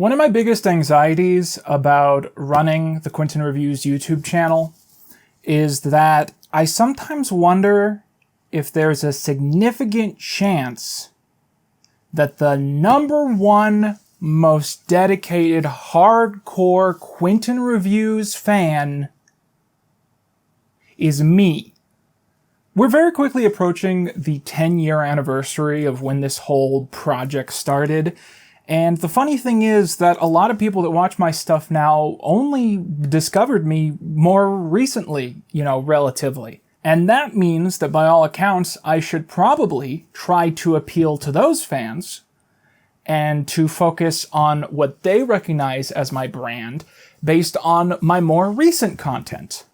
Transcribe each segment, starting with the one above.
One of my biggest anxieties about running the Quinton Reviews YouTube channel is that I sometimes wonder if there's a significant chance that the #1 most dedicated hardcore Quinton Reviews fan is me. We're very quickly approaching the 10-year anniversary of when this whole project started. And the funny thing is that a lot of people that watch my stuff now only discovered me more recently, relatively. And that means that by all accounts, I should probably try to appeal to those fans and to focus on what they recognize as my brand based on my more recent content.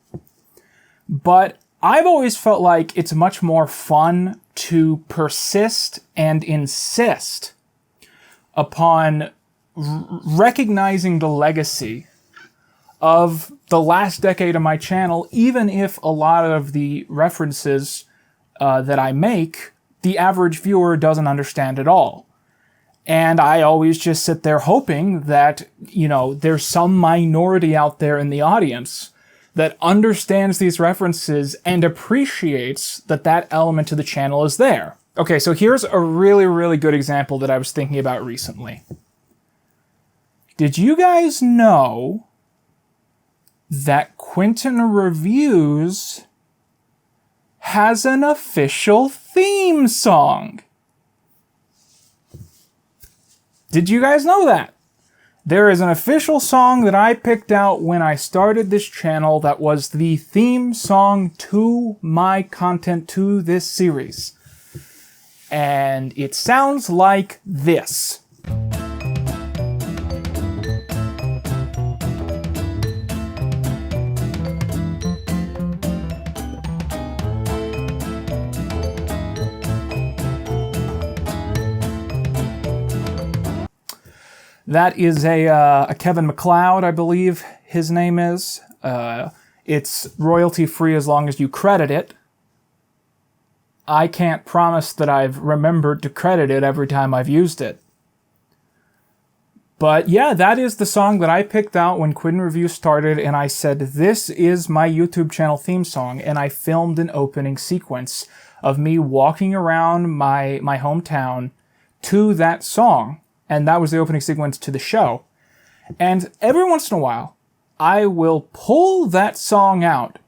But I've always felt like it's much more fun to persist and insist upon recognizing the legacy of the last decade of my channel, even if a lot of the references that I make, the average viewer doesn't understand at all. And I always just sit there hoping that, there's some minority out there in the audience that understands these references and appreciates that that element to the channel is there. Okay, so here's a really, really good example that I was thinking about recently. Did you guys know that Quinton Reviews has an official theme song? Did you guys know that? There is an official song that I picked out when I started this channel that was the theme song to my content to this series. And it sounds like this. That is a Kevin MacLeod, I believe his name is. It's royalty-free as long as you credit it. I can't promise that I've remembered to credit it every time I've used it. But yeah, that is the song that I picked out when Quinton Reviews started, and I said, this is my YouTube channel theme song, and I filmed an opening sequence of me walking around my hometown to that song. And that was the opening sequence to the show. And every once in a while, I will pull that song out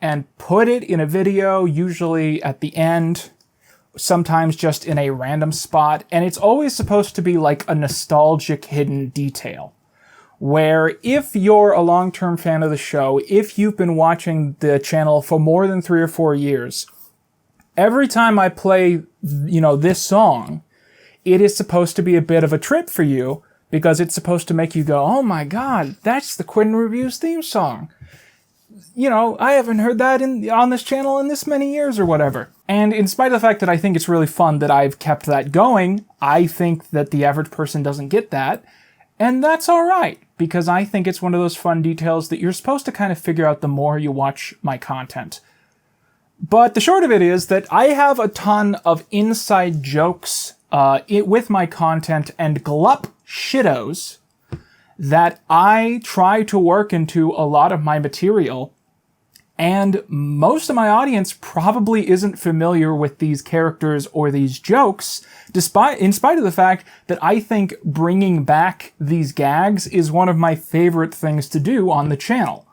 and put it in a video, usually at the end, sometimes just in a random spot. And it's always supposed to be like a nostalgic hidden detail, where if you're a long-term fan of the show, if you've been watching the channel for more than 3 or 4 years, every time I play, this song, it is supposed to be a bit of a trip for you, because it's supposed to make you go, oh my god, that's the Quinton Reviews theme song. I haven't heard that on this channel in this many years or whatever. And in spite of the fact that I think it's really fun that I've kept that going, I think that the average person doesn't get that. And that's alright, because I think it's one of those fun details that you're supposed to kind of figure out the more you watch my content. But the short of it is that I have a ton of inside jokes with my content and Glup Shittos that I try to work into a lot of my material, and most of my audience probably isn't familiar with these characters or these jokes, in spite of the fact that I think bringing back these gags is one of my favorite things to do on the channel.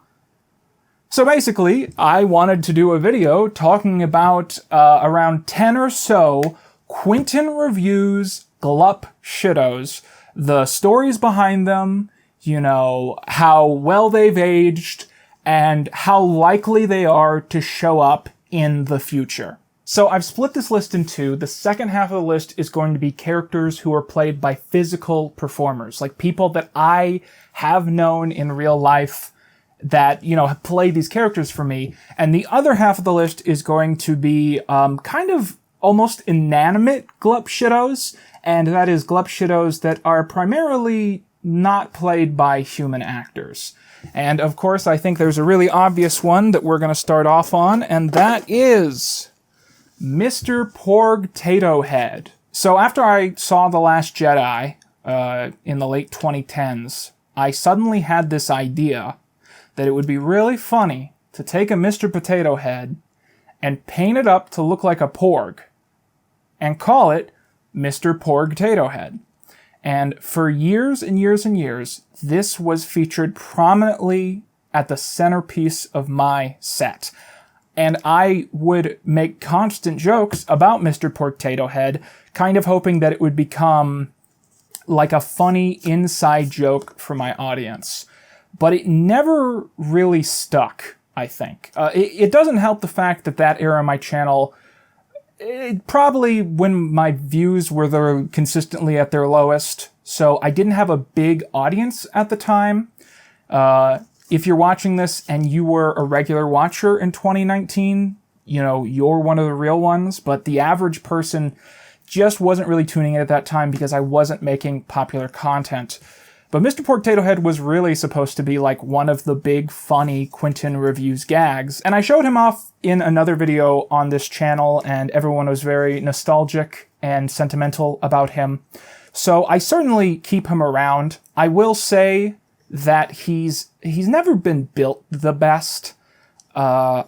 So basically, I wanted to do a video talking about around 10 or so Quinton Reviews Glup Shittos, the stories behind them, how well they've aged, and how likely they are to show up in the future. So I've split this list in two. The second half of the list is going to be characters who are played by physical performers, like people that I have known in real life that, have played these characters for me. And the other half of the list is going to be kind of almost inanimate Glup Shittos, and that is Glup Shittos that are primarily not played by human actors. And of course, I think there's a really obvious one that we're going to start off on, and that is Mr. Porg Tato Head. So after I saw The Last Jedi, in the late 2010s, I suddenly had this idea that it would be really funny to take a Mr. Potato Head and paint it up to look like a porg and call it Mr. Porg-tato Head. And for years and years and years, this was featured prominently at the centerpiece of my set. And I would make constant jokes about Mr. Porg-tato Head, kind of hoping that it would become like a funny inside joke for my audience. But it never really stuck, I think. It doesn't help the fact that that era of my channel, probably when my views were consistently at their lowest, so I didn't have a big audience at the time. If you're watching this and you were a regular watcher in 2019, you know, you're one of the real ones, but the average person just wasn't really tuning in at that time because I wasn't making popular content. But Mr. Porg-tato Head was really supposed to be like one of the big funny Quinton Reviews gags. And I showed him off in another video on this channel, and everyone was very nostalgic and sentimental about him. So I certainly keep him around. I will say that he's never been built the best.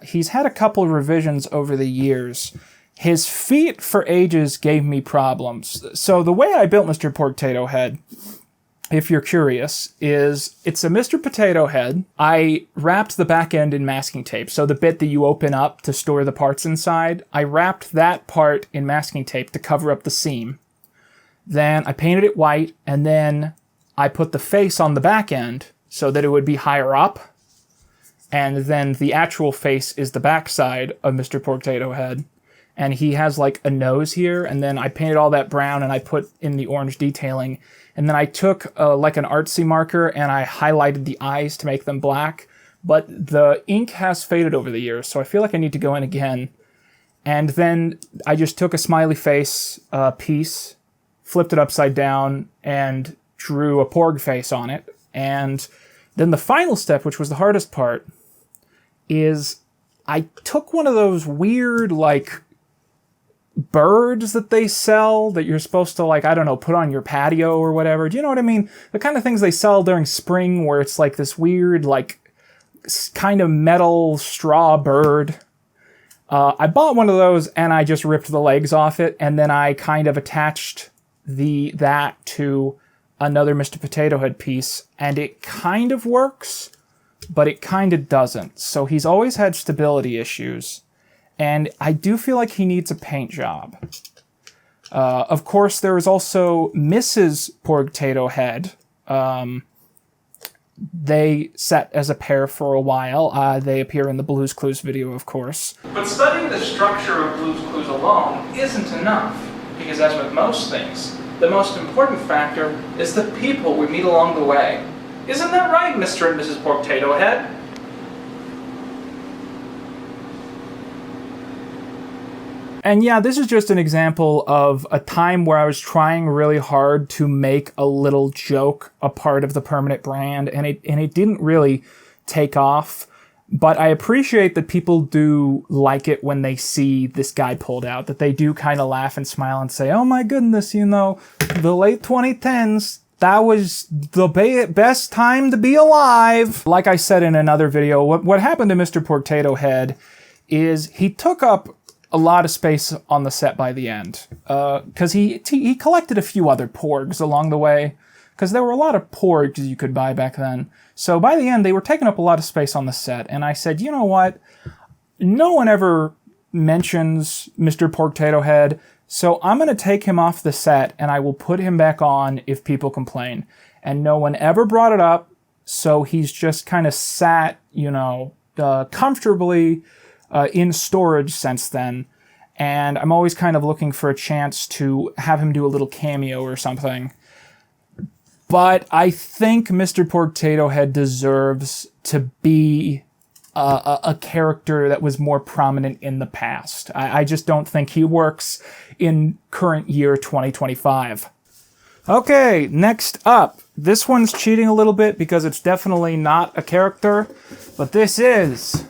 He's had a couple of revisions over the years. His feet for ages gave me problems. So the way I built Mr. Porg-tato Head, if you're curious, is it's a Mr. Potato Head. I wrapped the back end in masking tape. So the bit that you open up to store the parts inside, I wrapped that part in masking tape to cover up the seam. Then I painted it white, and then I put the face on the back end so that it would be higher up. And then the actual face is the backside of Mr. Porg-tato Head. And he has like a nose here, and then I painted all that brown and I put in the orange detailing. And then I took like an artsy marker and I highlighted the eyes to make them black. But the ink has faded over the years, so I feel like I need to go in again. And then I just took a smiley face piece, flipped it upside down, and drew a porg face on it. And then the final step, which was the hardest part, is I took one of those weird, like, birds that they sell that you're supposed to, like, I don't know, put on your patio or whatever. Do you know what I mean? The kind of things they sell during spring where it's like this weird, like, kind of metal straw bird. I bought one of those and I just ripped the legs off it, and then I kind of attached that to another Mr. Potato Head piece, and it kind of works, but it kind of doesn't. So he's always had stability issues. And I do feel like he needs a paint job. Of course, there is also Mrs. Porg-tato Head. They set as a pair for a while. They appear in the Blue's Clues video, of course. But studying the structure of Blue's Clues alone isn't enough, because as with most things, the most important factor is the people we meet along the way. Isn't that right, Mr. and Mrs. Porg-tato Head? And yeah, this is just an example of a time where I was trying really hard to make a little joke a part of the permanent brand, and it didn't really take off. But I appreciate that people do like it when they see this guy pulled out, that they do kind of laugh and smile and say, oh my goodness, you know, the late 2010s, that was the best time to be alive. Like I said in another video, what happened to Mr. Porg-tato Head is he took up a lot of space on the set by the end, because he collected a few other porgs along the way, because there were a lot of porgs you could buy back then. So by the end, they were taking up a lot of space on the set, and I said, you know what? No one ever mentions Mr. Porg-tato Head, so I'm going to take him off the set, and I will put him back on if people complain. And no one ever brought it up, so he's just kind of sat, you know, comfortably in storage since then, and I'm always kind of looking for a chance to have him do a little cameo or something. But I think Mr. Porg-tato Head deserves to be a character that was more prominent in the past. I just don't think he works in current year 2025. Okay, next up. This one's cheating a little bit because it's definitely not a character, but this is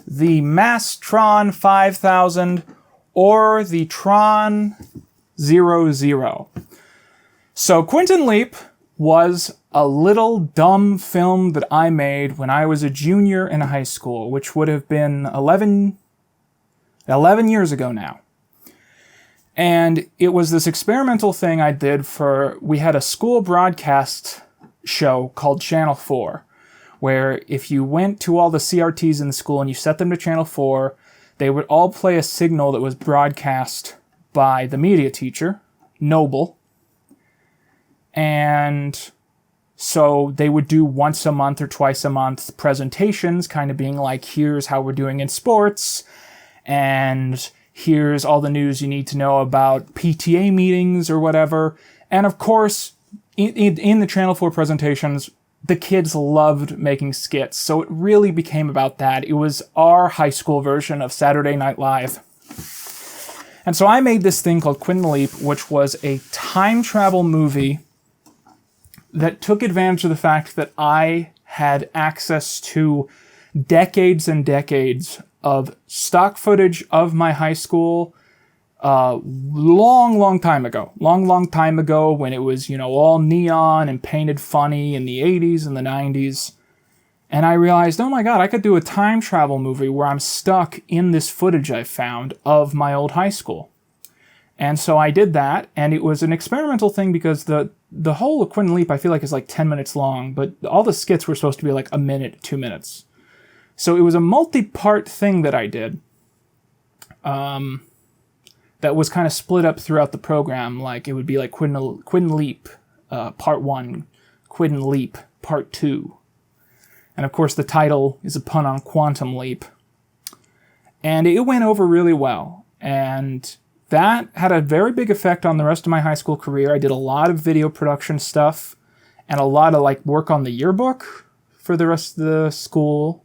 the Mastron 5000 or the Tron 00. So Quinton Leap was a little dumb film that I made when I was a junior in high school, which would have been 11 years ago now. And it was this experimental thing I did we had a school broadcast show called Channel 4, where if you went to all the CRTs in the school and you set them to Channel 4, they would all play a signal that was broadcast by the media teacher, Noble. And so they would do once a month or twice a month presentations, kind of being like, here's how we're doing in sports, and here's all the news you need to know about PTA meetings or whatever. And of course, in the Channel 4 presentations, the kids loved making skits, so it really became about that. It was our high school version of Saturday Night Live. And so I made this thing called Quinton Leap, which was a time travel movie that took advantage of the fact that I had access to decades and decades of stock footage of my high school long time ago when it was, all neon and painted funny in the 80s and the 90s. And I realized, oh my God, I could do a time travel movie where I'm stuck in this footage I found of my old high school. And so I did that, and it was an experimental thing because the whole of Quinton Leap I feel like is like 10 minutes long, but all the skits were supposed to be like a minute, 2 minutes. So it was a multi-part thing that I did that was kind of split up throughout the program. Like it would be like Quinton Leap Part 1, Quinton Leap Part 2. And of course the title is a pun on Quantum Leap. And it went over really well. And that had a very big effect on the rest of my high school career. I did a lot of video production stuff and a lot of work on the yearbook for the rest of the school.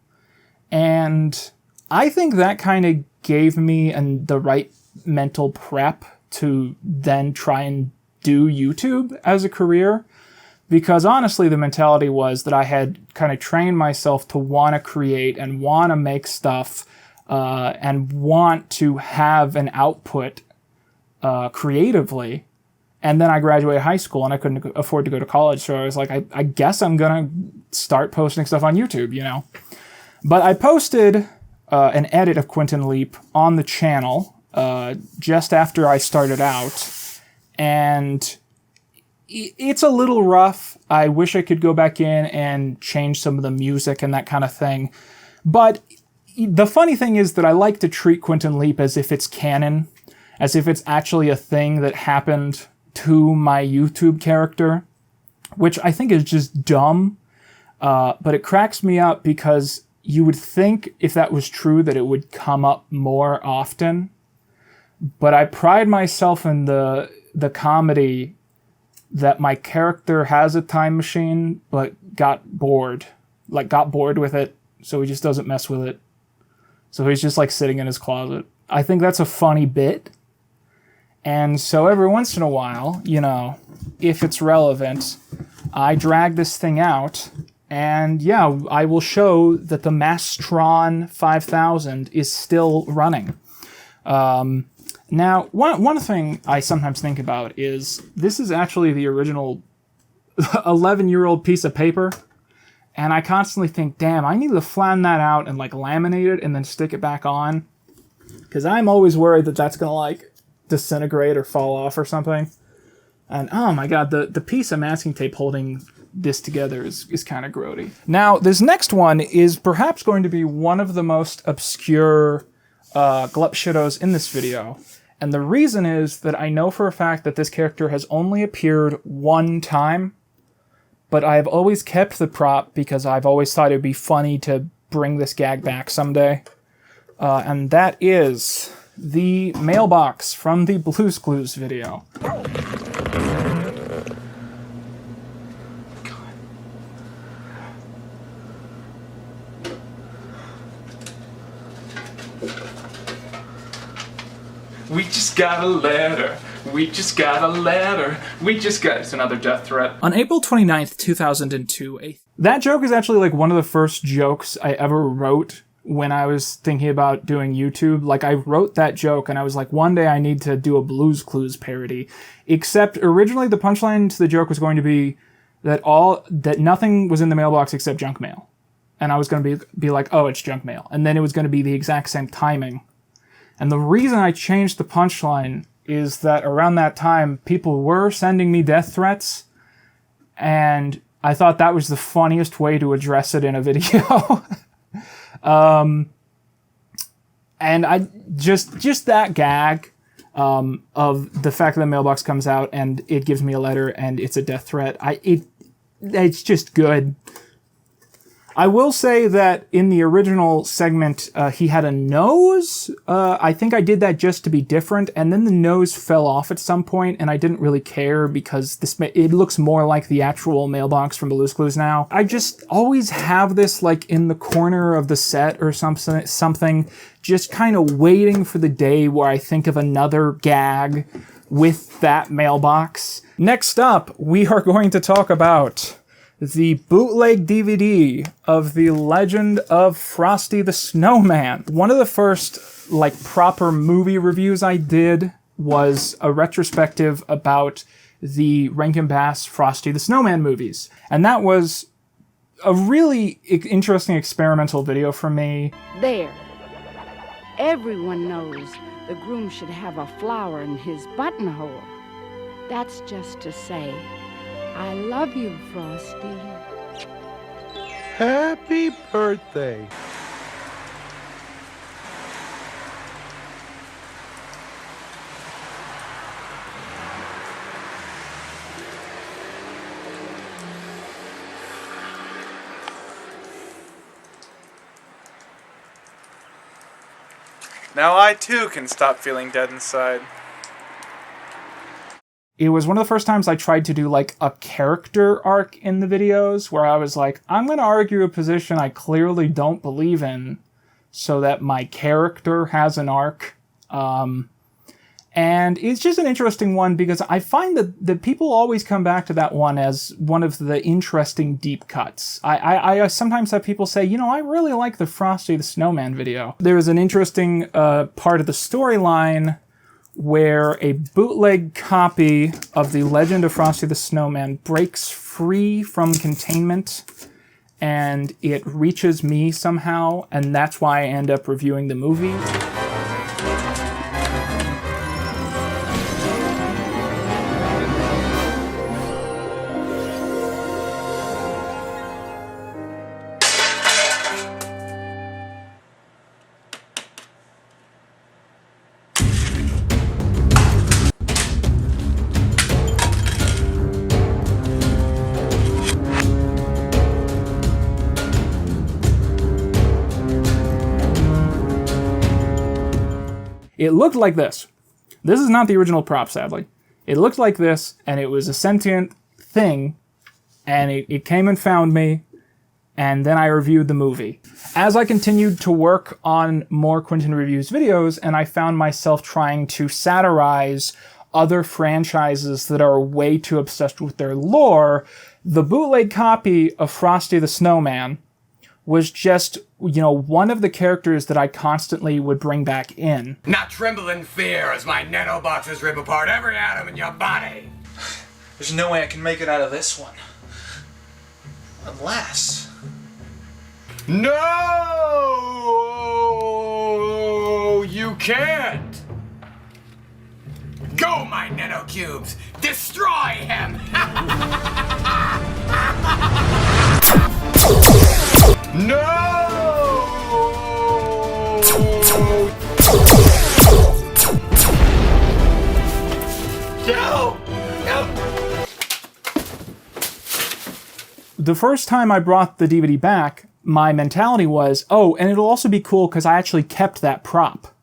And I think that kind of gave me the right mental prep to then try and do YouTube as a career. Because honestly, the mentality was that I had kind of trained myself to want to create and want to make stuff and want to have an output creatively. And then I graduated high school and I couldn't afford to go to college. So I was like, I guess I'm going to start posting stuff on YouTube, But I posted an edit of Quinton Leap on the channel just after I started out. And it's a little rough. I wish I could go back in and change some of the music and that kind of thing. But the funny thing is that I like to treat Quinton Leap as if it's canon, as if it's actually a thing that happened to my YouTube character, which I think is just dumb. But it cracks me up because you would think if that was true that it would come up more often. But I pride myself in the comedy that my character has a time machine, but got bored with it, so he just doesn't mess with it. So he's just sitting in his closet. I think that's a funny bit. And so every once in a while, if it's relevant, I drag this thing out, and yeah, I will show that the Mastron 5000 is still running. Now, one thing I sometimes think about is this is actually the original 11-year-old piece of paper, and I constantly think, damn, I need to flatten that out and laminate it and then stick it back on, because I'm always worried that that's going to disintegrate or fall off or something. And oh my God, the piece of masking tape holding this together is kind of grody. Now, this next one is perhaps going to be one of the most obscure Glup Shittos in this video. And the reason is that I know for a fact that this character has only appeared one time, but I've always kept the prop because I've always thought it'd be funny to bring this gag back someday. And that is the mailbox from the Blue's Clues video. We just got a letter. We just got a letter. We just got... It's another death threat. On April 29th, 2002, that joke is actually one of the first jokes I ever wrote when I was thinking about doing YouTube. Like, I wrote that joke and I was like, one day I need to do a Blue's Clues parody. Except originally the punchline to the joke was going to be that nothing was in the mailbox except junk mail. And I was going to be like, oh, it's junk mail. And then it was going to be the exact same timing. And the reason I changed the punchline is that around that time, people were sending me death threats. And I thought that was the funniest way to address it in a video. And I just that gag of the fact that the mailbox comes out and it gives me a letter and it's a death threat. It's just good. I will say that in the original segment, he had a nose. I think I did that just to be different, and then the nose fell off at some point, and I didn't really care because it looks more like the actual mailbox from Blue's Clues now. I just always have this like in the corner of the set or something, just kind of waiting for the day where I think of another gag with that mailbox. Next up, we are going to talk about the bootleg DVD of The Legend of Frosty the Snowman. One of the first, like, proper movie reviews I did was a retrospective about the Rankin Bass Frosty the Snowman movies. And that was a really interesting experimental video for me. There. Everyone knows the groom should have a flower in his buttonhole. That's just to say, I love you, Frosty. Happy birthday. Now I too can stop feeling dead inside. It was one of the first times I tried to do like a character arc in the videos where I was like, I'm going to argue a position I clearly don't believe in so that my character has an arc. And it's just an interesting one because I find that people always come back to that one as one of the interesting deep cuts. I sometimes have people say, you know, I really like the Frosty the Snowman video. There is an interesting part of the storyline where a bootleg copy of The Legend of Frosty the Snowman breaks free from containment and it reaches me somehow, and that's why I end up reviewing the movie. It looked like this. This is not the original prop, sadly. It looked like this, and it was a sentient thing, and it came and found me, and then I reviewed the movie. As I continued to work on more Quinton Reviews videos, and I found myself trying to satirize other franchises that are way too obsessed with their lore, the bootleg copy of Frosty the Snowman was just, you know, one of the characters that I constantly would bring back in. Not tremble in fear as my nanoboxes rip apart every atom in your body. There's no way I can make it out of this one. Unless... No! You can't! Go, my nanocubes! Destroy him! No! No! The first time I brought the DVD back, my mentality was, oh, and it'll also be cool because I actually kept that prop.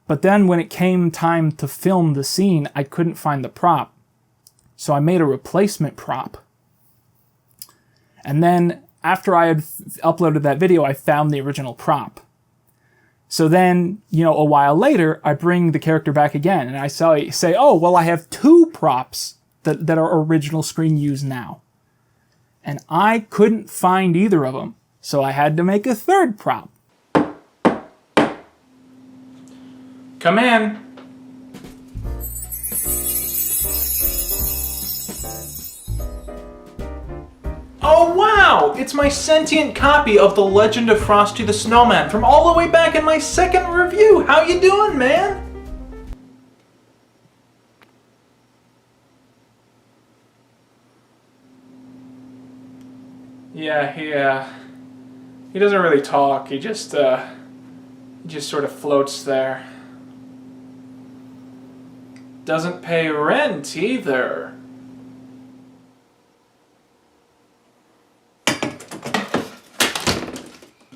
But then when it came time to film the scene, I couldn't find the prop. So I made a replacement prop. And then after I had uploaded that video, I found the original prop. So then, you know, a while later, I bring the character back again, and I say, oh, well, I have two props that are original screen used now. And I couldn't find either of them. So I had to make a third prop. Come in. Oh wow! It's my sentient copy of The Legend of Frosty the Snowman from all the way back in my second review. How you doing, man? Yeah, he doesn't really talk. He just sort of floats there. Doesn't pay rent either.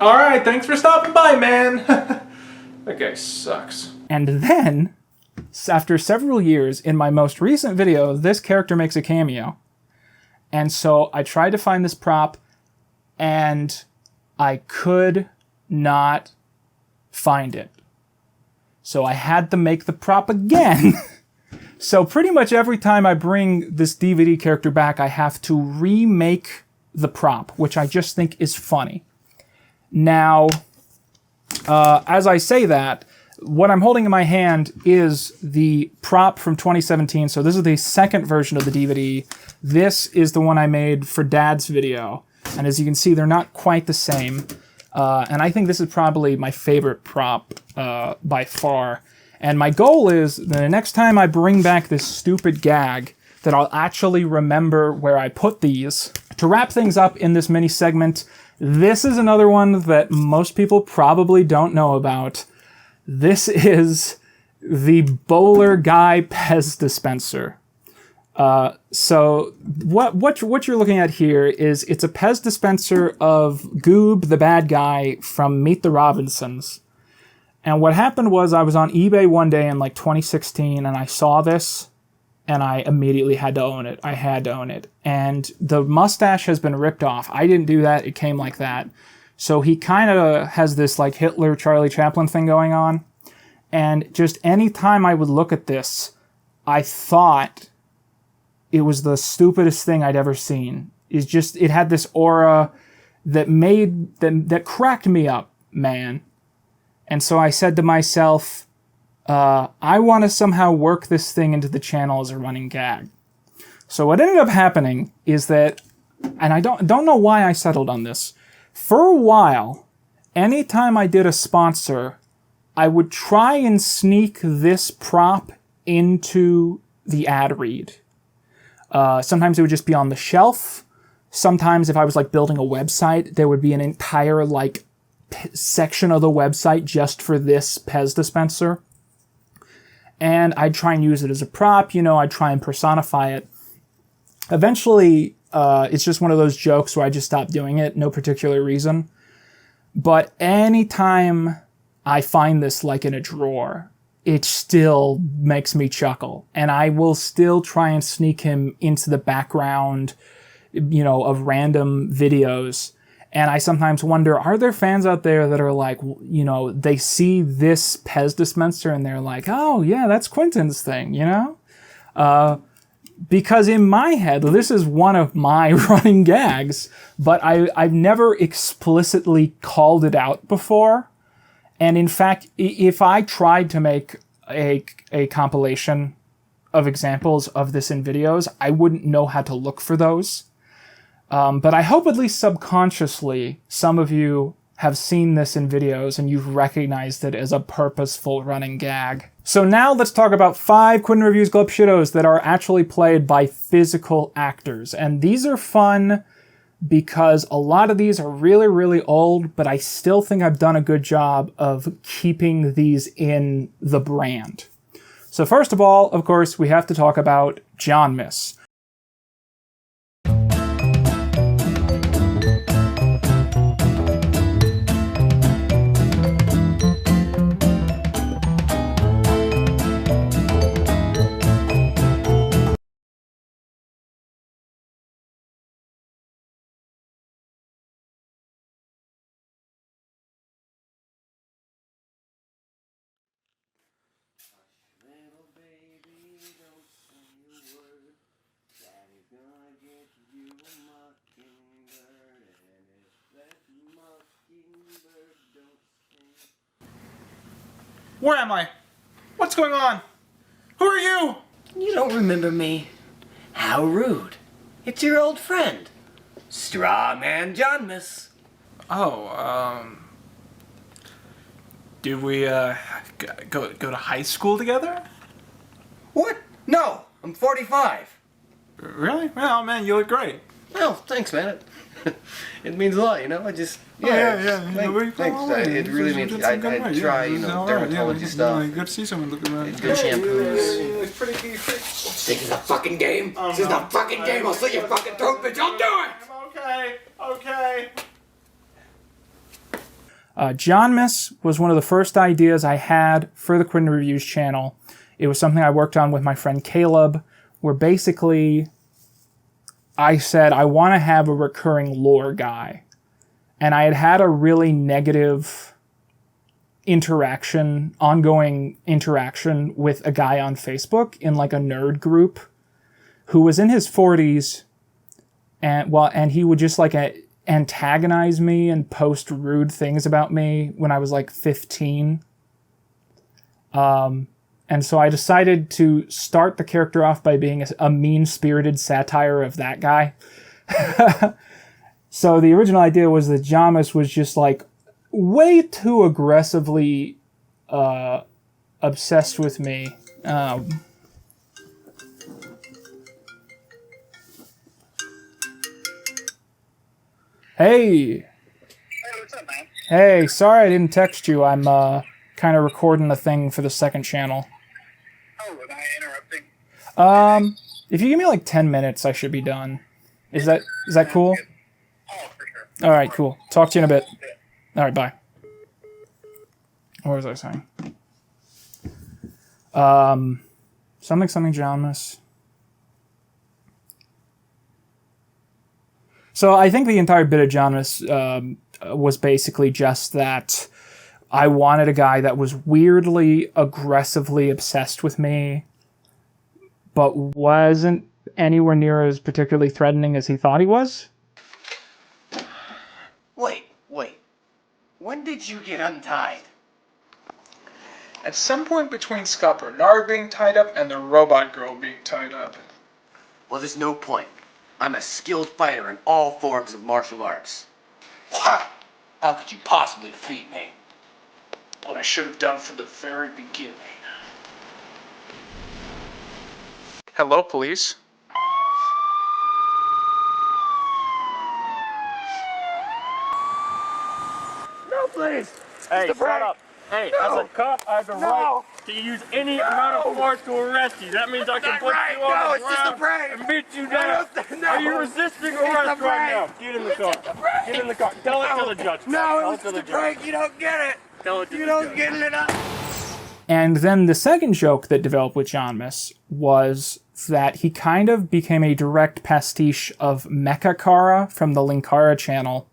Alright, thanks for stopping by, man. That guy sucks. And then, after several years, in my most recent video, this character makes a cameo. And so I tried to find this prop, and I could not find it. So I had to make the prop again. So pretty much every time I bring this DVD character back, I have to remake the prop, which I just think is funny. Now, as I say that, what I'm holding in my hand is the prop from 2017. So this is the second version of the DVD. This is the one I made for Dad's video. And as you can see, they're not quite the same. And I think this is probably my favorite prop by far. And my goal is the next time I bring back this stupid gag that I'll actually remember where I put these. To wrap things up in this mini segment, this is another one that most people probably don't know about. This is the Bowler Guy Pez dispenser. So what you're looking at here is it's a Pez dispenser of Goob, the bad guy from Meet the Robinsons. And what happened was I was on eBay one day in like 2016 and I saw this and I immediately had to own it. I had to own it. And the mustache has been ripped off. I didn't do that. It came like that. So he kind of has this like Hitler, Charlie Chaplin thing going on. And just any time I would look at this, I thought it was the stupidest thing I'd ever seen. It's just, it had this aura that that cracked me up, man. And so I said to myself, I want to somehow work this thing into the channel as a running gag. So what ended up happening is that, and I don't know why I settled on this. For a while, anytime I did a sponsor, I would try and sneak this prop into the ad read. Sometimes it would just be on the shelf. Sometimes if I was like building a website, there would be an entire like section of the website just for this Pez dispenser. And I'd try and use it as a prop, you know, I'd try and personify it. Eventually, it's just one of those jokes where I just stopped doing it, no particular reason. But anytime I find this like in a drawer, it still makes me chuckle. And I will still try and sneak him into the background, you know, of random videos. And I sometimes wonder, are there fans out there that are like, you know, they see this Pez dispenser and they're like, oh yeah, that's Quinton's thing, you know? Because in my head, this is one of my running gags, but I've never explicitly called it out before. And in fact, if I tried to make a compilation of examples of this in videos, I wouldn't know how to look for those. But I hope at least subconsciously some of you have seen this in videos and you've recognized it as a purposeful running gag. So now let's talk about 5 Quinton Reviews Glup Shittos that are actually played by physical actors. And these are fun because a lot of these are really, really old, but I still think I've done a good job of keeping these in the brand. So first of all, of course, we have to talk about John Miss. Where am I? What's going on? Who are you? You don't remember me? How rude. It's your old friend, Strawman Johnmas. Oh, did we, go to high school together? What? No, I'm 45. Really? Well, man, you look great. Well, thanks, man. It means a lot, you know? I just... Thanks. It really means... I try, dermatology stuff. Good to see someone looking around. Good shampoos. It's pretty good. This is a fucking game. This is a fucking game. I'll slit your fucking throat, bitch. I'll do it. Okay. Johnmas was one of the first ideas I had for the Quinton Reviews channel. It was something I worked on with my friend Caleb, where basically I said I want to have a recurring lore guy. And I had a really negative ongoing interaction with a guy on Facebook in like a nerd group who was in his 40s, and he would just like antagonize me and post rude things about me when I was like 15. And so I decided to start the character off by being a mean-spirited satire of that guy. So the original idea was that Johnmas was just like way too aggressively obsessed with me. Hey! Hey, what's up, man? Hey, sorry I didn't text you. I'm kind of recording a thing for the second channel. Oh, am I interrupting? If you give me like 10 minutes, I should be done. Is that cool? Oh, for sure. All right, cool. Talk to you in a bit. All right, bye. What was I saying? Something Johnmas. So I think the entire bit of Johnmas was basically just that I wanted a guy that was weirdly, aggressively obsessed with me, but wasn't anywhere near as particularly threatening as he thought he was. Wait. When did you get untied? At some point between Scott Bernard being tied up and the robot girl being tied up. Well, there's no point. I'm a skilled fighter in all forms of martial arts. What? How could you possibly defeat me? What I should have done from the very beginning. Hello, police. No, please! Hey, Mr. shut up. Hey, No. as a cop, I have the right to use any amount of force to arrest you. That means I can put you on the it's just a ground prank. and beat you down. No. Are you resisting arrest right now? Get in the car. Get in the car. Tell it to the judge. No, Tell it was to just the a judge. prank. You don't get it. Tell it to You the don't judge. get it up. And then the second joke that developed with Johnmas was that he kind of became a direct pastiche of Mecha Kara from the Linkara channel,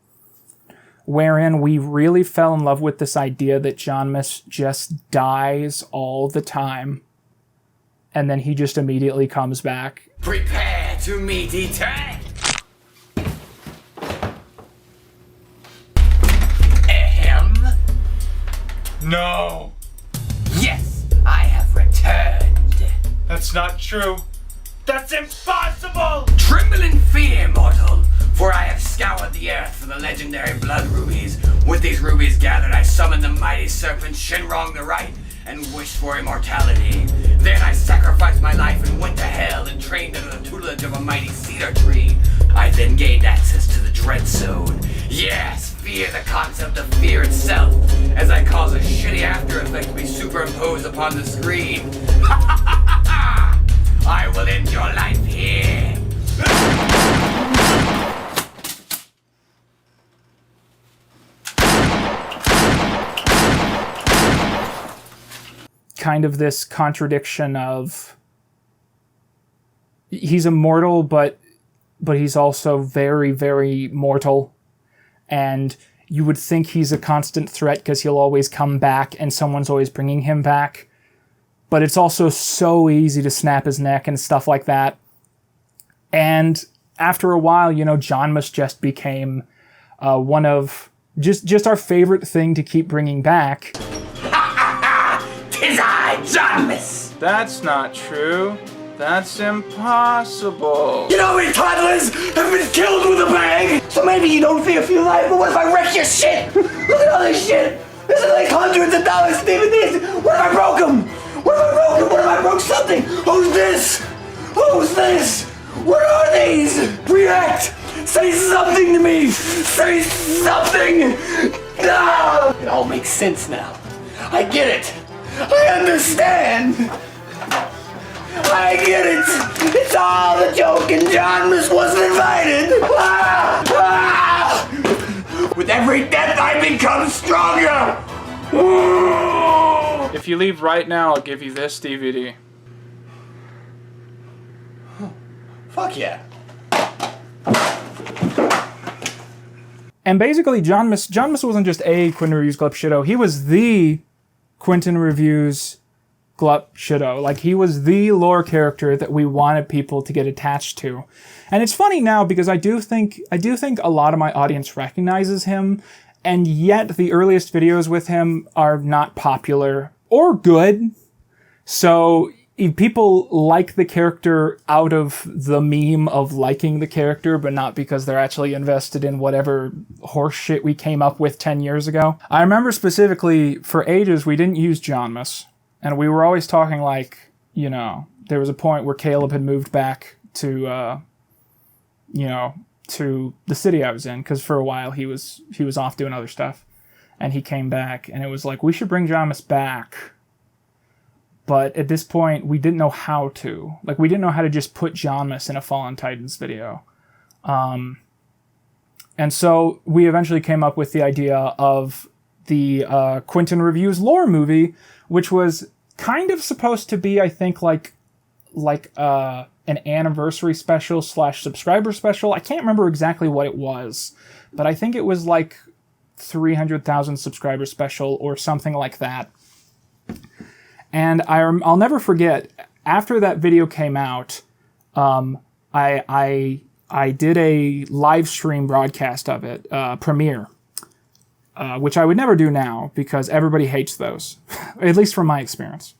wherein we really fell in love with this idea that Johnmas just dies all the time, and then he just immediately comes back. Prepare to meet Eternity. Ahem. No, Yes, I have returned. that's not true. That's impossible! Tremble in fear, mortal, for I have scoured the earth for the legendary blood rubies. With these rubies gathered, I summoned the mighty serpent Shinrong the Right and wished for immortality. Then I sacrificed my life and went to hell and trained under the tutelage of a mighty cedar tree. I then gained access to the Dread Zone. Yes, fear the concept of fear itself, as I cause a shitty after effect to be superimposed upon the screen. I will end your life here. Kind of this contradiction of he's immortal, but he's also very, very mortal. And you would think he's a constant threat because he'll always come back and someone's always bringing him back. But it's also so easy to snap his neck and stuff like that. And after a while, Johnmas just became one of just our favorite thing to keep bringing back. his eye, Jonmus! That's not true. That's impossible. You know how many toddlers have been killed with a bag? So maybe you don't fear for your life, but what if I wreck your shit? Look at all this shit. This is like hundreds of dollars DVDs. What if I broke them? What if I broke them? What if I broke something? Who's this? Who's this? What are these? React! Say something to me! Say something! No! It all makes sense now. I get it. I understand. I get it. It's all a joke and Jonmus wasn't invited. Ah! Ah! With every death I become stronger. If you leave right now, I'll give you this DVD. Fuck yeah. And basically, Jonmus wasn't just a Quinton Reviews Glup Shitto. He was the Quinton Reviews Glup Shitto. Like, he was the lore character that we wanted people to get attached to. And it's funny now because I do think a lot of my audience recognizes him, and yet the earliest videos with him are not popular or good. So if people like the character out of the meme of liking the character, but not because they're actually invested in whatever horse shit we came up with 10 years ago. I remember specifically, for ages, we didn't use Jonmus. And we were always talking like, you know, there was a point where Caleb had moved back to, you know, to the city I was in, because for a while he was off doing other stuff. And he came back, and it was like, we should bring Jonmus back. But at this point, we didn't know how to. Like, we didn't know how to just put Jonmus in a Fallen Titans video. And so we eventually came up with the idea of the Quinton Reviews lore movie, which was kind of supposed to be, I think, like an anniversary special / subscriber special. I can't remember exactly what it was, but I think it was like 300,000 subscriber special or something like that. And I'll never forget, after that video came out, I did a live stream broadcast of it, premiere, which I would never do now because everybody hates those, at least from my experience.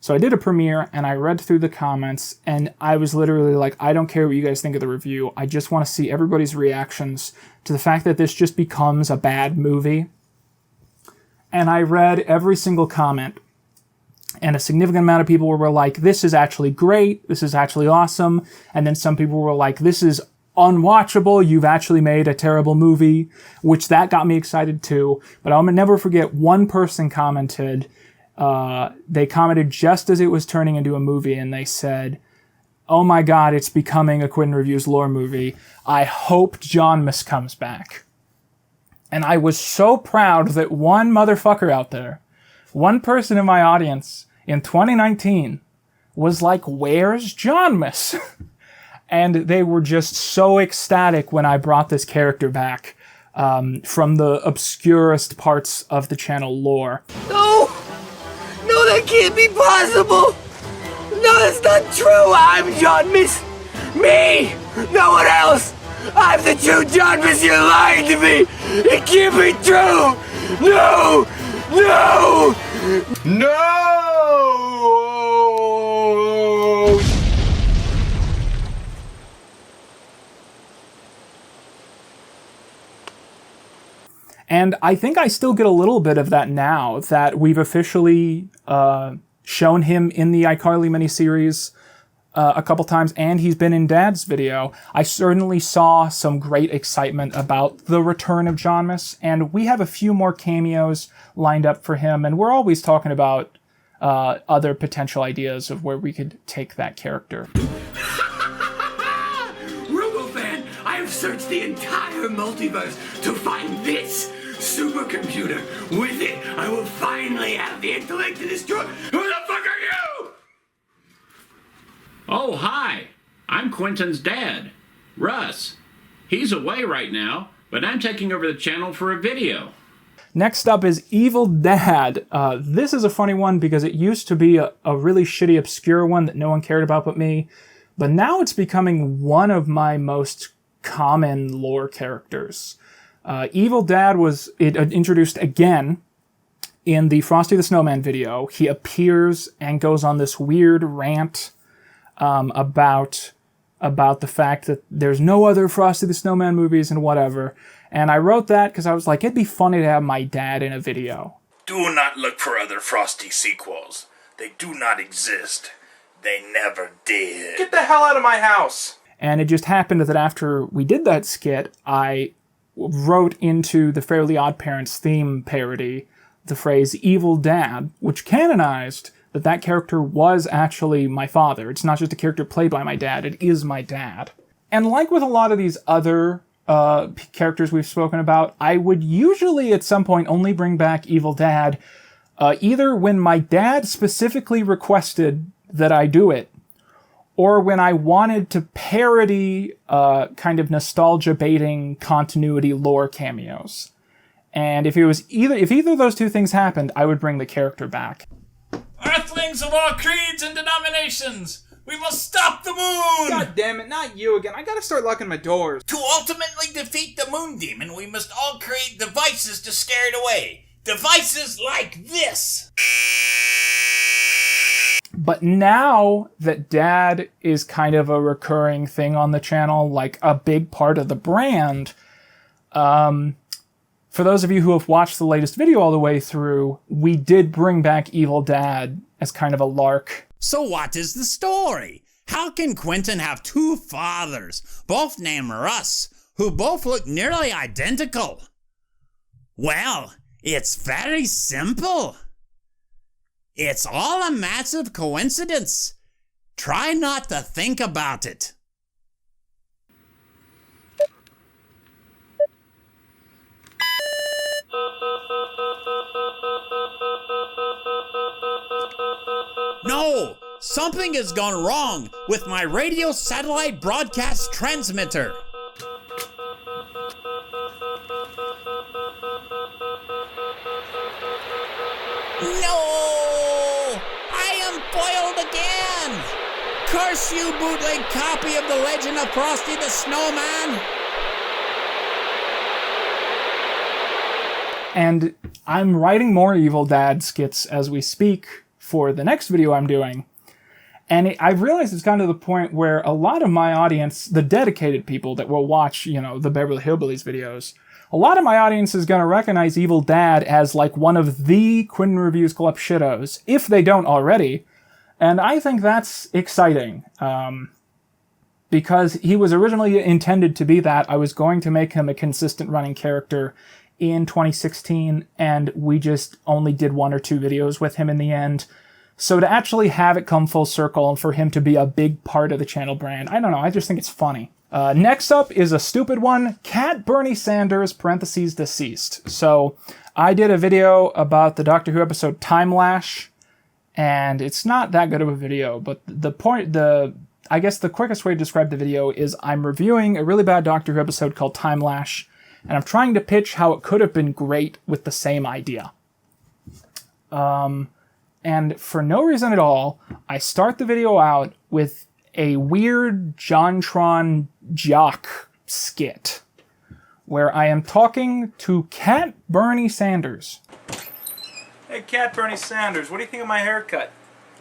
So I did a premiere, and I read through the comments, and I was literally like, I don't care what you guys think of the review. I just want to see everybody's reactions to the fact that this just becomes a bad movie. And I read every single comment, and a significant amount of people were like, this is actually great, this is actually awesome. And then some people were like, this is unwatchable, you've actually made a terrible movie, which that got me excited too. But I'll never forget, one person commented, they commented just as it was turning into a movie, and they said, oh my god, it's becoming a Quinton Reviews lore movie. I hope Jonmus comes back. And I was so proud that one motherfucker out there, one person in my audience in 2019 was like, where's Jonmus? And they were just so ecstatic when I brought this character back from the obscurest parts of the channel lore. No! No, that can't be possible! No, that's not true! I'm Jonmus! Me! No one else! I'm the true Jonmus! You're lying to me! It can't be true! No! No! No! And I think I still get a little bit of that now that we've officially shown him in the iCarly miniseries a couple times, and he's been in Dad's video. I certainly saw some great excitement about the return of Jonmus, and we have a few more cameos lined up for him, and we're always talking about other potential ideas of where we could take that character. RoboFan, I have searched the entire multiverse to find this supercomputer. With it, I will finally have the intellect to destroy. Who the fuck are you? Oh, hi. I'm Quinton's dad, Russ. He's away right now, but I'm taking over the channel for a video. Next up is Evil Dad. This is a funny one because it used to be a really shitty, obscure one that no one cared about but me, but now it's becoming one of my most common lore characters. Evil Dad was introduced again in the Frosty the Snowman video, he appears and goes on this weird rant about the fact that there's no other Frosty the Snowman movies and whatever. And I wrote that because I was like, it'd be funny to have my dad in a video. Do not look for other Frosty sequels. They do not exist. They never did. Get the hell out of my house! And it just happened that after we did that skit, I wrote into the Fairly Odd Parents theme parody the phrase evil dad, which canonized that character was actually my father. It's not just a character played by my dad, it is my dad. And like with a lot of these other characters we've spoken about, I would usually at some point only bring back evil dad either when my dad specifically requested that I do it, or when I wanted to parody kind of nostalgia-baiting continuity lore cameos. And if either of those two things happened, I would bring the character back. Earthlings of all creeds and denominations, we must stop the moon! God damn it, not you again. I gotta start locking my doors. To ultimately defeat the moon demon, we must all create devices to scare it away. Devices like this! But now that Dad is kind of a recurring thing on the channel, like a big part of the brand, for those of you who have watched the latest video all the way through, we did bring back Evil Dad as kind of a lark. So what is the story? How can Quinton have two fathers, both named Russ, who both look nearly identical? Well, it's very simple. It's all a massive coincidence. Try not to think about it. No! Something has gone wrong with my radio satellite broadcast transmitter. No! I am foiled again! Curse you, bootleg copy of The Legend of Frosty the Snowman! And I'm writing more Evil Dad skits as we speak for the next video I'm doing. And I've realized it's gotten to the point where a lot of my audience, the dedicated people that will watch, the Beverly Hillbillies videos, a lot of my audience is going to recognize Evil Dad as like one of the Quinton Reviews Glup Shittos, if they don't already. And I think that's exciting. Because he was originally intended to be that. I was going to make him a consistent running character in 2016, and we just only did 1 or 2 videos with him in the end. So to actually have it come full circle and for him to be a big part of the channel brand, I don't know, I just think it's funny. Next up is a stupid one, Cat Bernie Sanders, parentheses, deceased. So I did a video about the Doctor Who episode Time Lash, and it's not that good of a video, but I guess the quickest way to describe the video is I'm reviewing a really bad Doctor Who episode called Time Lash, and I'm trying to pitch how it could have been great with the same idea. And for no reason at all, I start the video out with a weird JonTron jock skit, where I am talking to Cat Bernie Sanders. Hey, Cat Bernie Sanders, what do you think of my haircut?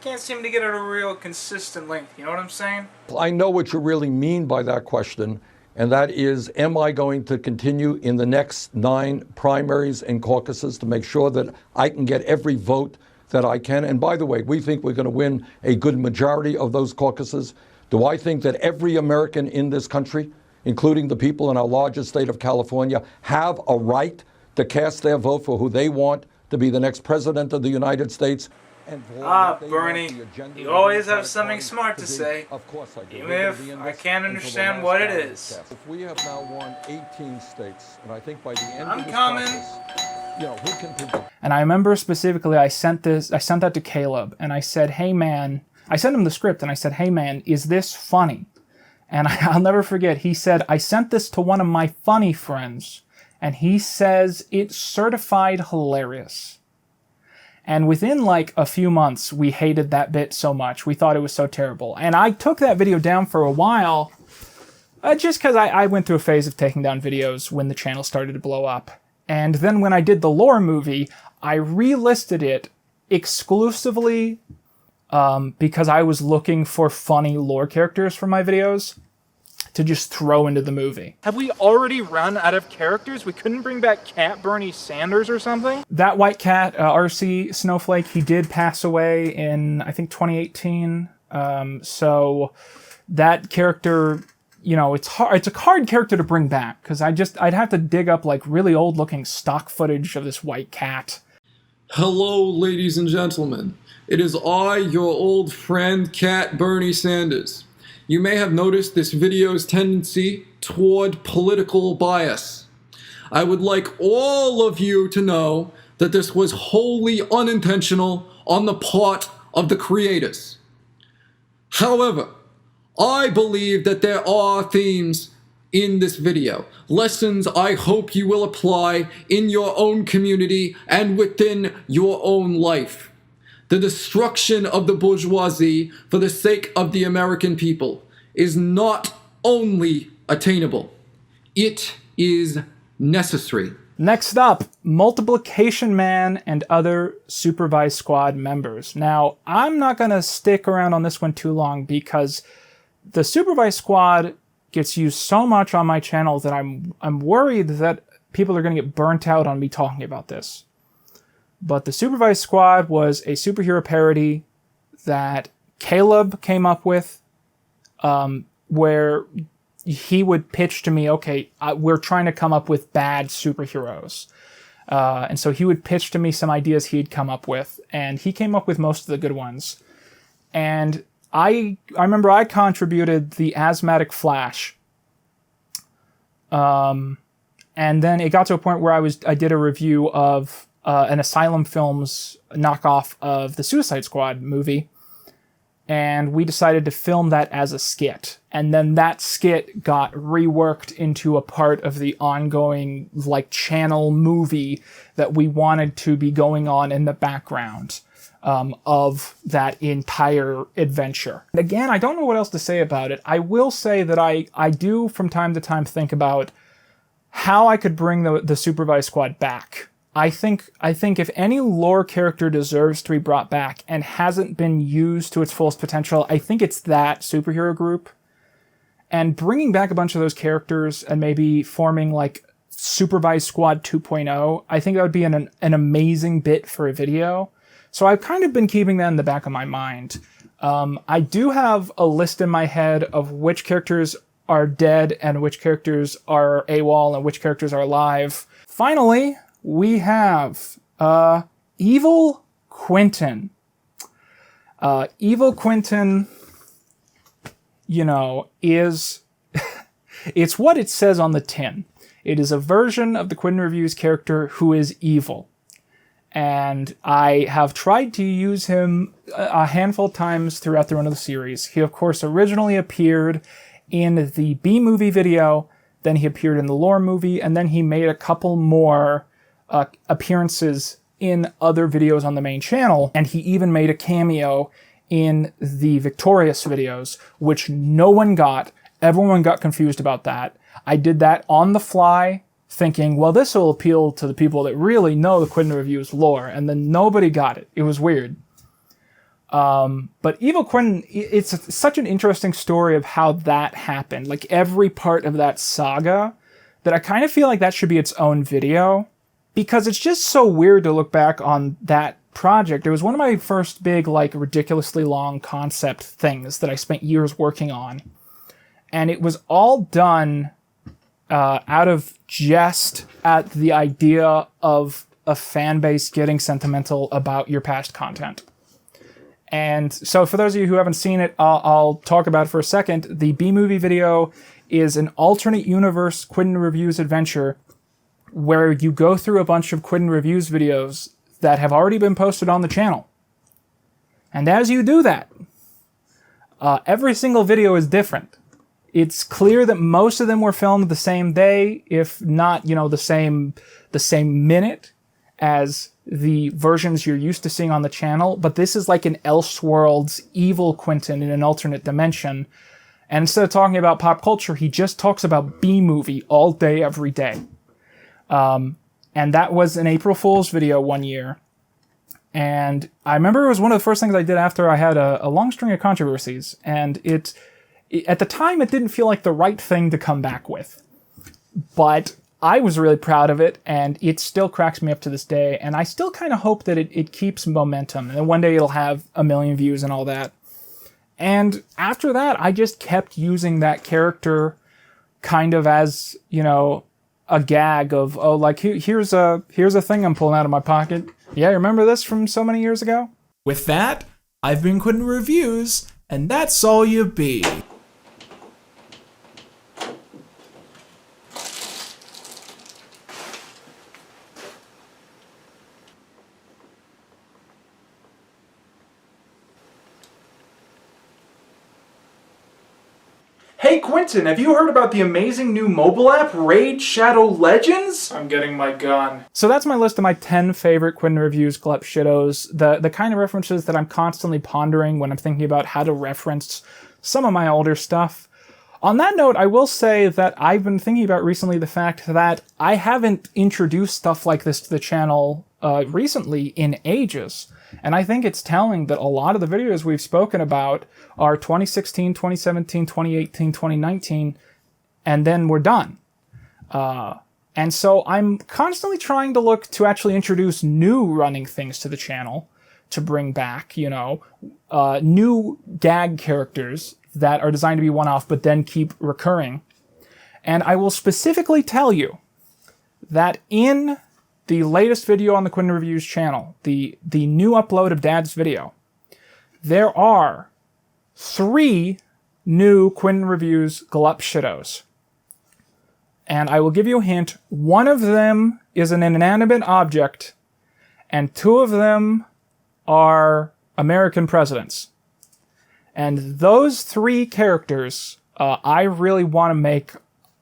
Can't seem to get it a real consistent length, you know what I'm saying? I know what you really mean by that question, and that is, am I going to continue in the next 9 primaries and caucuses to make sure that I can get every vote that I can? And by the way, we think we're going to win a good majority of those caucuses. Do I think that every American in this country, including the people in our largest state of California, have a right to cast their vote for who they want to be the next president of the United States? Bernie, you always have something smart to say, of course I do. even if I can't understand what it is. If we have now won 18 states, and I think by the end I'm of this coming. process, who can predict? And I remember specifically I sent that to Caleb, and I said, hey man, I sent him the script, and I said, hey man, is this funny? And I'll never forget, he said, I sent this to one of my funny friends, and he says it's certified hilarious. And within like a few months, we hated that bit so much. We thought it was so terrible. And I took that video down for a while, just because I went through a phase of taking down videos when the channel started to blow up. And then when I did the lore movie, I relisted it exclusively because I was looking for funny lore characters for my videos to just throw into the movie. Have we already run out of characters? We couldn't bring back Cat Bernie Sanders or something? That white cat, RC Snowflake, he did pass away in, I think, 2018. So that character, you know, it's a hard character to bring back because I'd have to dig up like really old looking stock footage of this white cat. Hello, ladies and gentlemen. It is I, your old friend, Cat Bernie Sanders. You may have noticed this video's tendency toward political bias. I would like all of you to know that this was wholly unintentional on the part of the creators. However, I believe that there are themes in this video, lessons I hope you will apply in your own community and within your own life. The destruction of the bourgeoisie for the sake of the American people is not only attainable, it is necessary. Next up, Multiplication Man and other Supervised Squad members. Now, I'm not going to stick around on this one too long because the Supervised Squad gets used so much on my channel that I'm worried that people are going to get burnt out on me talking about this. But the Supervised Squad was a superhero parody that Caleb came up with, where he would pitch to me, okay, we're trying to come up with bad superheroes. And so he would pitch to me some ideas he'd come up with, and he came up with most of the good ones. And I remember I contributed the Asthmatic Flash. And then it got to a point where I did a review of an Asylum Films knockoff of the Suicide Squad movie, and we decided to film that as a skit. And then that skit got reworked into a part of the ongoing like channel movie that we wanted to be going on in the background of that entire adventure. And again, I don't know what else to say about it. I will say that I do from time to time think about how I could bring the Supervised Squad back. I think if any lore character deserves to be brought back and hasn't been used to its fullest potential, I think it's that superhero group. And bringing back a bunch of those characters and maybe forming like Supervised Squad 2.0, I think that would be an amazing bit for a video. So I've kind of been keeping that in the back of my mind. I do have a list in my head of which characters are dead and which characters are AWOL and which characters are alive. Finally, we have Evil Quinton. Evil Quinton, you know, is... it's what it says on the tin. It is a version of the Quinton Reviews character who is evil. And I have tried to use him a handful of times throughout the run of the series. He, of course, originally appeared in the B-movie video, then he appeared in the lore movie, and then he made a couple more appearances in other videos on the main channel, and he even made a cameo in the Victorious videos, which no one got. Everyone got confused about that. I did that on the fly, thinking, well, this will appeal to the people that really know the Quinton Reviews lore, and then nobody got it. It was weird. But Evil Quinton, it's such an interesting story of how that happened. Like, every part of that saga, that I kind of feel like that should be its own video, because it's just so weird to look back on that project. It was one of my first big, like, ridiculously long concept things that I spent years working on. And it was all done out of jest at the idea of a fan base getting sentimental about your past content. And so for those of you who haven't seen it, I'll talk about it for a second. The B-movie video is an alternate universe Quinton Reviews adventure where you go through a bunch of Quinton Reviews videos that have already been posted on the channel. And as you do that, every single video is different. It's clear that most of them were filmed the same day, if not, you know, the same minute as the versions you're used to seeing on the channel, but this is like an Elseworlds Evil Quinton in an alternate dimension. And instead of talking about pop culture, he just talks about B-movie all day, every day. And And that was an April Fool's video one year. And I remember it was one of the first things I did after I had a long string of controversies. And at the time, it didn't feel like the right thing to come back with. But I was really proud of it, and it still cracks me up to this day. And I still kind of hope that it keeps momentum. And one day it'll have 1 million views and all that. And after that, I just kept using that character kind of as, you know, a gag of, oh, like, here's a thing I'm pulling out of my pocket. Yeah, remember this from so many years ago? With that, I've been Quinton Reviews, and that's all you be. Hey Quinton, have you heard about the amazing new mobile app, Raid Shadow Legends? I'm getting my gun. So that's my list of my 10 favorite Quinton Reviews Glup Shittos, the kind of references that I'm constantly pondering when I'm thinking about how to reference some of my older stuff. On that note, I will say that I've been thinking about recently the fact that I haven't introduced stuff like this to the channel recently in ages. And I think it's telling that a lot of the videos we've spoken about are 2016, 2017, 2018, 2019, and then we're done. And so I'm constantly trying to look to actually introduce new running things to the channel to bring back, you know, new gag characters that are designed to be one-off but then keep recurring. And I will specifically tell you that in the latest video on the Quinton Reviews channel, the new upload of Dad's video, there are 3 new Quinton Reviews Glup Shittos. And I will give you a hint. One of them is an inanimate object, and 2 of them are American presidents. And those 3 characters, I really want to make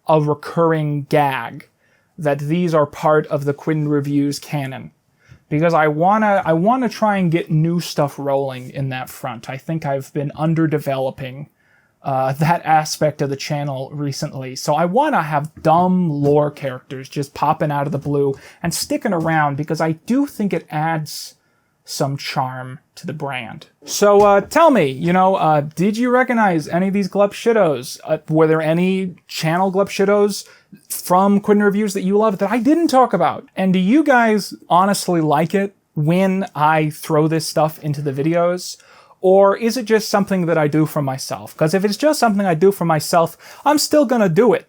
a recurring gag that these are part of the Quinton Reviews canon. Because I wanna try and get new stuff rolling in that front. I think I've been underdeveloping that aspect of the channel recently. So I want to have dumb lore characters just popping out of the blue and sticking around, because I do think it adds some charm to the brand. So tell me, you know, did you recognize any of these Glup Shittos? Were there any channel Glup Shittos from Quinton Reviews that you love that I didn't talk about? And do you guys honestly like it when I throw this stuff into the videos? Or is it just something that I do for myself? Because if it's just something I do for myself, I'm still gonna do it.